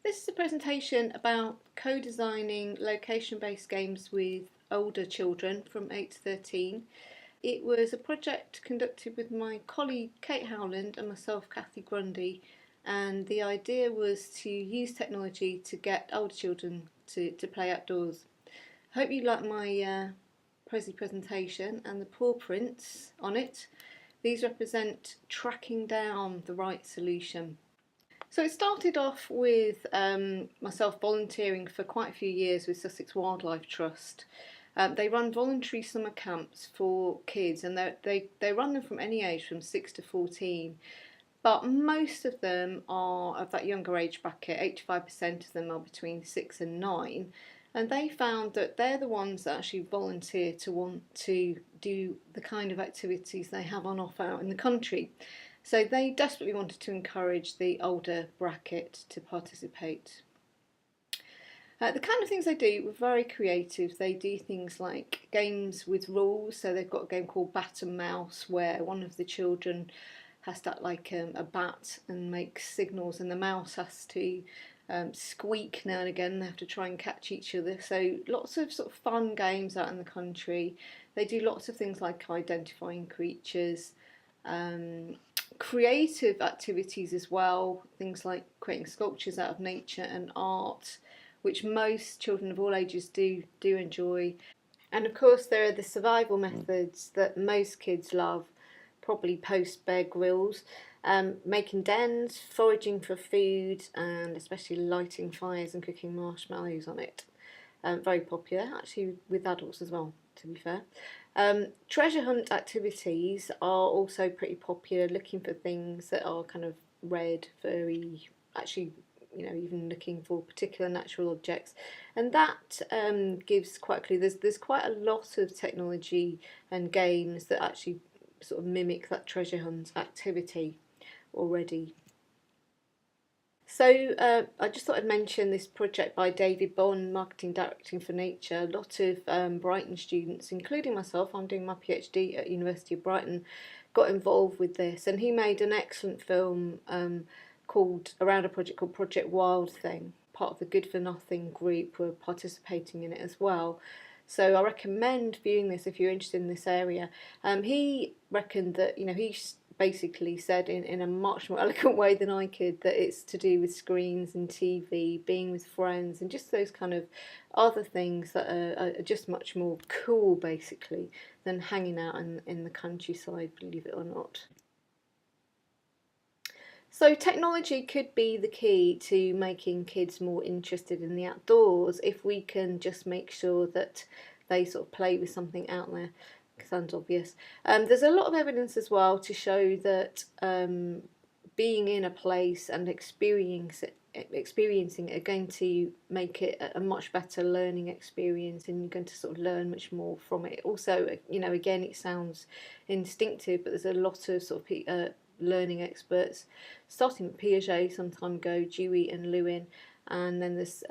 This is a presentation about co-designing location-based games with older children from 8 to 13. It was a project conducted with my colleague Kate Howland and myself, Kathy Grundy, and the idea was to use technology to get older children to play outdoors. I hope you like my presentation and the paw prints on it. These represent tracking down the right solution. So it started off with myself volunteering for quite a few years with Sussex Wildlife Trust. They run voluntary summer camps for kids, and they run them from any age, from 6 to 14. But most of them are of that younger age bracket. 85% of them are between 6 and 9. And they found that they're the ones that actually volunteer to want to do the kind of activities they have on offer out in the country. So they desperately wanted to encourage the older bracket to participate. The kind of things they do were very creative. They do things like games with rules. So they've got a game called Bat and Mouse, where one of the children has to act like a bat and make signals, and the mouse has to squeak now and again. They have to try and catch each other. So lots of sort of fun games out in the country. They do lots of things like identifying creatures, creative activities as well, things like creating sculptures out of nature and art, which most children of all ages do enjoy. And of course there are the survival methods that most kids love, probably post-Bear Grylls, making dens, foraging for food, and especially lighting fires and cooking marshmallows on it. Very popular, actually, with adults as well, to be fair. Treasure hunt activities are also pretty popular, looking for things that are kind of red, furry, actually, you know, even looking for particular natural objects. And that gives quite clearly, there's quite a lot of technology and games that actually sort of mimic that treasure hunt activity already. So I just thought I'd mention this project by David Bond, Marketing Directing for Nature. A lot of Brighton students, including myself, I'm doing my PhD at University of Brighton, got involved with this, and he made an excellent film around a project called Project Wild Thing. Part of the Good for Nothing group were participating in it as well. So I recommend viewing this if you're interested in this area. He reckoned that, you know, he basically said in a much more eloquent way than I could that it's to do with screens and TV, being with friends, and just those kind of other things that are just much more cool, basically, than hanging out in the countryside, believe it or not. So technology could be the key to making kids more interested in the outdoors if we can just make sure that they sort of play with something out there. Sounds obvious. There's a lot of evidence as well to show that being in a place and experiencing it are going to make it a much better learning experience, and you're going to sort of learn much more from it. Also, you know, again, it sounds instinctive, but there's a lot of sort of learning experts, starting with Piaget some time ago, Dewey and Lewin, and then there's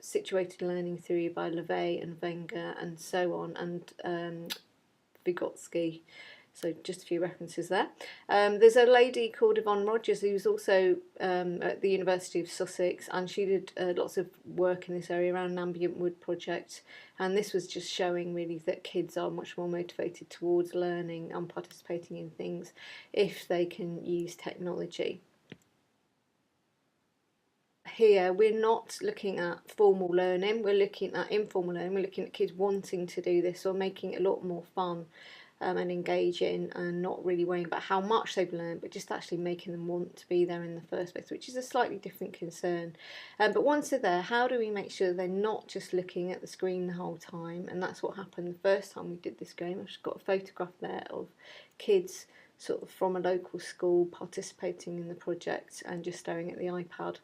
situated learning theory by LeVay and Wenger and so on, and Vygotsky. So just a few references there. There's a lady called Yvonne Rogers who's also at the University of Sussex, and she did lots of work in this area around an ambient wood project, and this was just showing really that kids are much more motivated towards learning and participating in things if they can use technology. Here we're not looking at formal learning, we're looking at informal learning, we're looking at kids wanting to do this or making it a lot more fun and engaging, and not really worrying about how much they've learned, but just actually making them want to be there in the first place, which is a slightly different concern. But once they're there, how do we make sure they're not just looking at the screen the whole time? And that's what happened the first time we did this game. I've just got a photograph there of kids sort of from a local school participating in the project and just staring at the iPad,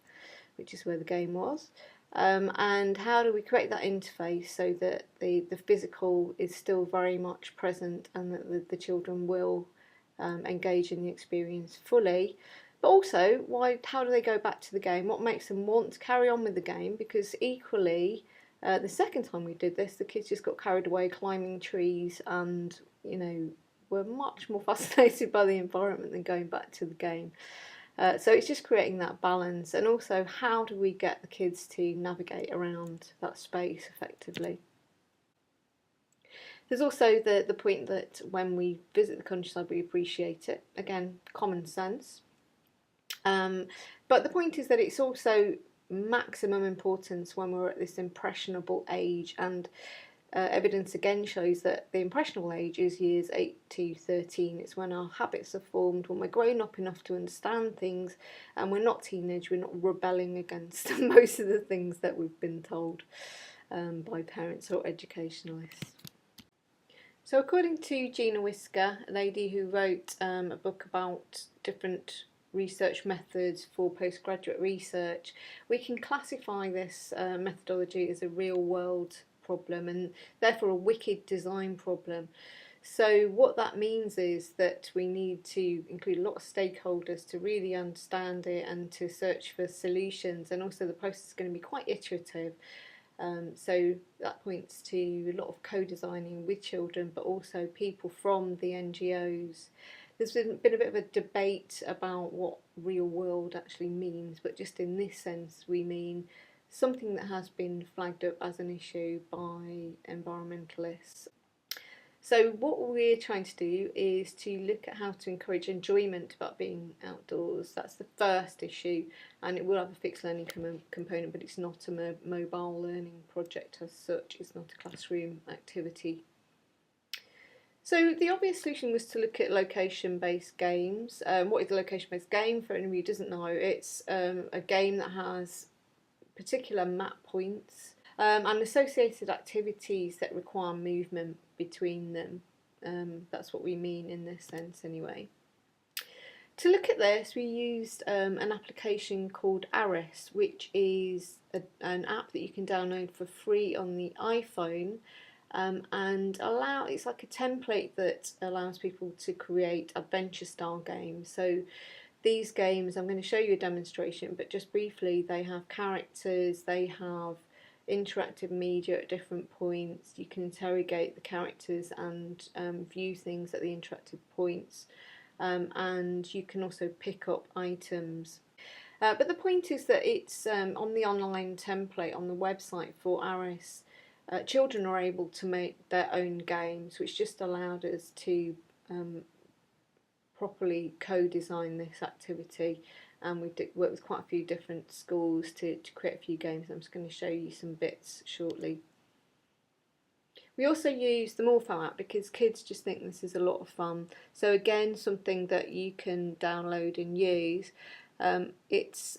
which is where the game was. And how do we create that interface so that the physical is still very much present, and that the children will engage in the experience fully, but also how do they go back to the game? What makes them want to carry on with the game? Because equally, the second time we did this, the kids just got carried away climbing trees and, you know, were much more fascinated by the environment than going back to the game. So it's just creating that balance, and also how do we get the kids to navigate around that space effectively. There's also the point that when we visit the countryside we appreciate it. Again, common sense. But the point is that it's also maximum importance when we're at this impressionable age, and evidence again shows that the impressionable age is years 8 to 13. It's when our habits are formed, when we're grown up enough to understand things, and we're not teenage, we're not rebelling against most of the things that we've been told by parents or educationalists. So according to Gina Whisker, a lady who wrote a book about different research methods for postgraduate research, we can classify this methodology as a real world problem and therefore a wicked design problem. So what that means is that we need to include a lot of stakeholders to really understand it and to search for solutions, and also the process is going to be quite iterative. So that points to a lot of co-designing with children, but also people from the NGOs. There's been a bit of a debate about what real world actually means, but just in this sense we mean something that has been flagged up as an issue by environmentalists. So what we're trying to do is to look at how to encourage enjoyment about being outdoors. That's the first issue, and it will have a fixed learning component, but it's not a mobile learning project as such. It's not a classroom activity. So the obvious solution was to look at location-based games. What is a location-based game? For anyone who doesn't know, it's a game that has particular map points and associated activities that require movement between them. That's what we mean in this sense anyway. To look at this, we used an application called Aris, which is an app that you can download for free on the iPhone, and it's like a template that allows people to create adventure style games. So these games, I'm going to show you a demonstration, but just briefly, they have characters, they have interactive media at different points. You can interrogate the characters and view things at the interactive points, and you can also pick up items. But the point is that it's on the online template on the website for Aris. Children are able to make their own games, which just allowed us to properly co-design this activity, and we worked with quite a few different schools to create a few games. I'm just going to show you some bits shortly. We also use the Morpho app because kids just think this is a lot of fun. So again, something that you can download and use. It's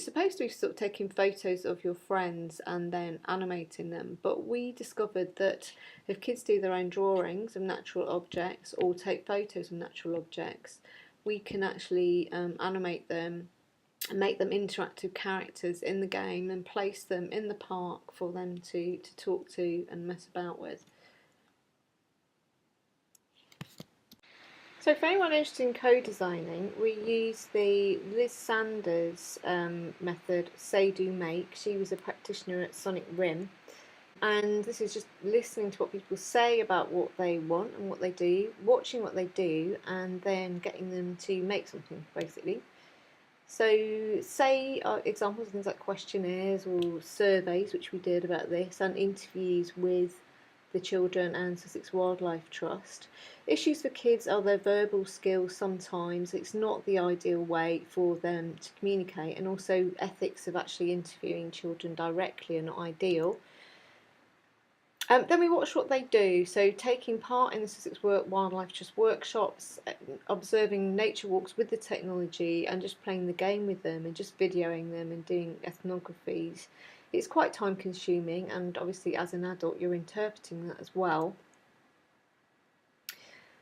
supposed to be sort of taking photos of your friends and then animating them, but we discovered that if kids do their own drawings of natural objects or take photos of natural objects, we can actually animate them and make them interactive characters in the game and place them in the park for them to talk to and mess about with. So for anyone interested in co-designing, we use the Liz Sanders method, Say Do Make. She was a practitioner at Sonic Rim, and this is just listening to what people say about what they want and what they do, watching what they do, and then getting them to make something, basically. So say examples of things like questionnaires or surveys, which we did about this, and interviews with the children and Sussex Wildlife Trust. Issues for kids are their verbal skills sometimes. It's not the ideal way for them to communicate, and also ethics of actually interviewing children directly are not ideal. Then we watch what they do, so taking part in the Sussex Wildlife Trust workshops, observing nature walks with the technology and just playing the game with them and just videoing them and doing ethnographies. It's quite time consuming, and obviously as an adult you're interpreting that as well.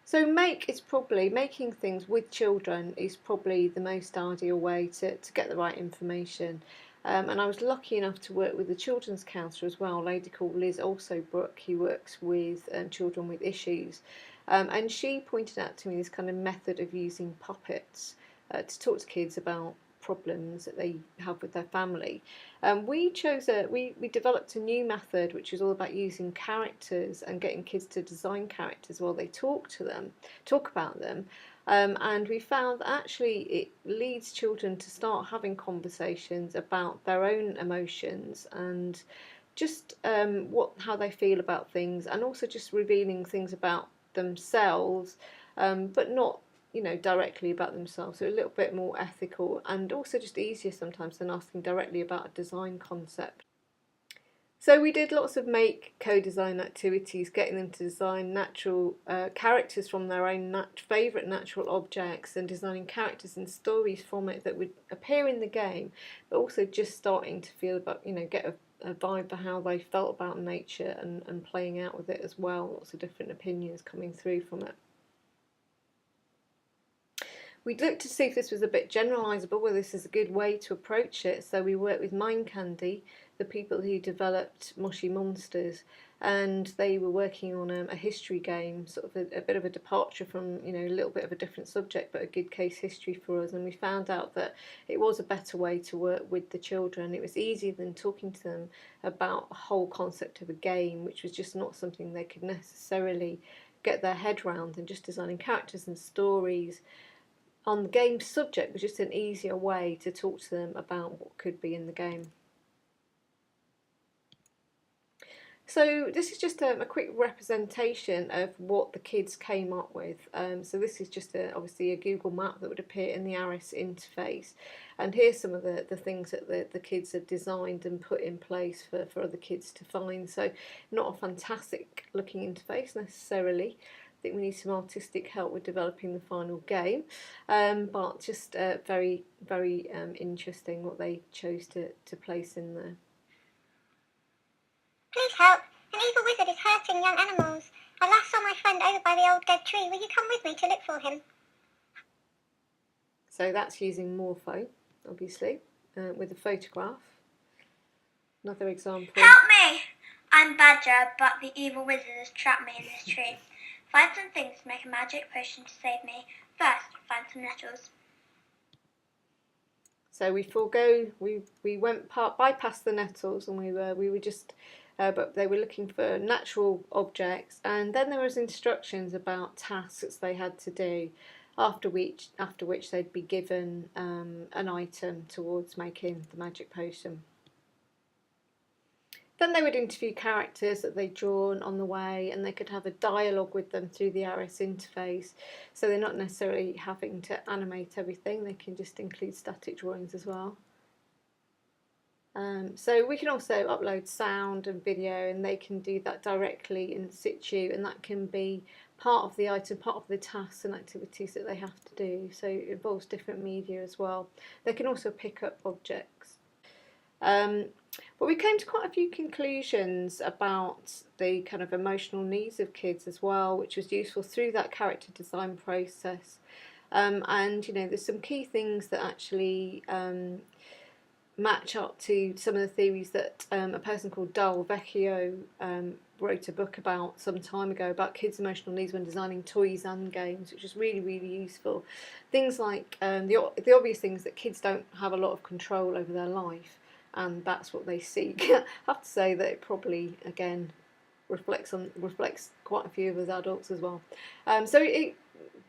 So making things with children is probably the most ideal way to get the right information. And I was lucky enough to work with a children's counsellor as well, a lady called Liz Alsobrook, who works with children with issues. And she pointed out to me this kind of method of using puppets to talk to kids about problems that they have with their family. We developed a new method which is all about using characters and getting kids to design characters while they talk about them. And we found that actually it leads children to start having conversations about their own emotions and just how they feel about things, and also just revealing things about themselves, but not directly about themselves. So a little bit more ethical, and also just easier sometimes than asking directly about a design concept. So we did lots of make co-design activities, getting them to design natural characters from their own favourite natural objects, and designing characters and stories from it that would appear in the game, but also just starting to feel about, get a vibe for how they felt about nature, and playing out with it as well. Lots of different opinions coming through from it. We looked to see if this was a bit generalisable, whether this is a good way to approach it. So we worked with Mind Candy, the people who developed Moshi Monsters, and they were working on a history game, sort of a bit of a departure from, a little bit of a different subject, but a good case history for us. And we found out that it was a better way to work with the children. It was easier than talking to them about a whole concept of a game, which was just not something they could necessarily get their head round, and just designing characters and stories on the game subject was just an easier way to talk to them about what could be in the game. So this is just a quick representation of what the kids came up with. So this is just obviously a Google map that would appear in the ARIS interface, and here's some of the things that the kids had designed and put in place for other kids to find. So not a fantastic looking interface necessarily. I think we need some artistic help with developing the final game, but just very, very interesting what they chose to place in there. Please help! An evil wizard is hurting young animals. I last saw my friend over by the old dead tree. Will you come with me to look for him? So that's using Morpho, obviously, with a photograph. Another example. Help me! I'm Badger, but the evil wizard has trapped me in this tree. Find some things to make a magic potion to save me. First, find some nettles. So we went bypassed the nettles, and we were just, but they were looking for natural objects, and then there was instructions about tasks they had to do, after which they'd be given an item towards making the magic potion. Then they would interview characters that they'd drawn on the way, and they could have a dialogue with them through the ARIS interface. So they're not necessarily having to animate everything, they can just include static drawings as well. So we can also upload sound and video, and they can do that directly in situ, and that can be part of the item, part of the tasks and activities that they have to do. So it involves different media as well. They can also pick up objects. But we came to quite a few conclusions about the kind of emotional needs of kids as well, which was useful through that character design process. And there's some key things that actually match up to some of the theories that a person called Dal Vecchio wrote a book about some time ago about kids' emotional needs when designing toys and games, which is really, really useful. Things like the obvious things, that kids don't have a lot of control over their life, and that's what they seek. I have to say that it probably, again, reflects quite a few of us adults as well. So it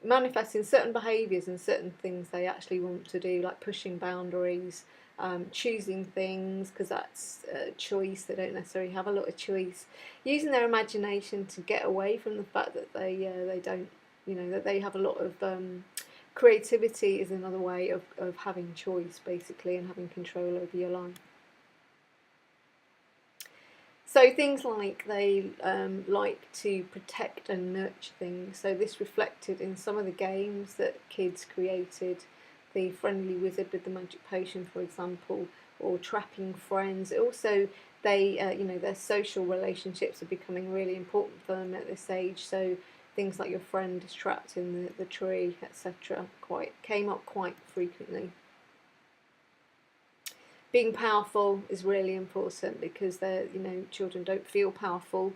manifests in certain behaviours and certain things they actually want to do, like pushing boundaries, choosing things, because that's a choice. They don't necessarily have a lot of choice. Using their imagination to get away from the fact that they don't, that they have a lot of creativity is another way of having choice, basically, and having control over your life. So things like they like to protect and nurture things. So this reflected in some of the games that kids created. The friendly wizard with the magic potion, for example, or trapping friends. Also, their social relationships are becoming really important for them at this age. So things like your friend is trapped in the tree, etc., came up quite frequently. Being powerful is really important, because children don't feel powerful.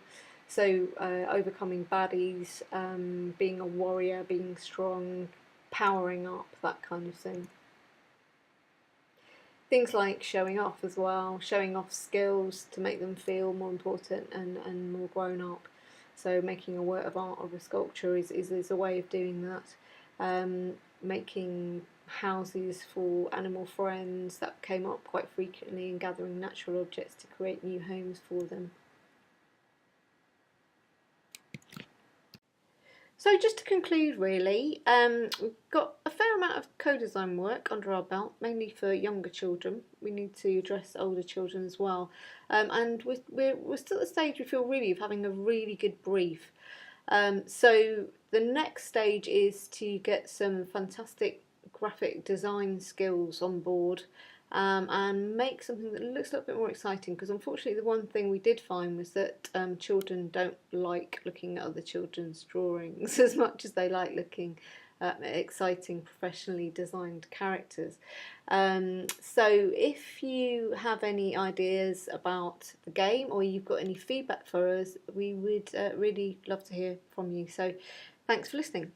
So overcoming baddies, being a warrior, being strong, powering up, that kind of thing. things like showing off as well, showing off skills to make them feel more important and more grown up. So making a work of art of a sculpture is a way of doing that. Making houses for animal friends, that came up quite frequently, and gathering natural objects to create new homes for them. So just to conclude really, we've got a fair amount of co-design work under our belt, mainly for younger children. We need to address older children as well. And we're still at the stage we feel really of having a really good brief. So the next stage is to get some fantastic graphic design skills on board, and make something that looks a little bit more exciting, because unfortunately the one thing we did find was that children don't like looking at other children's drawings as much as they like looking at exciting professionally designed characters. So if you have any ideas about the game, or you've got any feedback for us, we would really love to hear from you. So thanks for listening.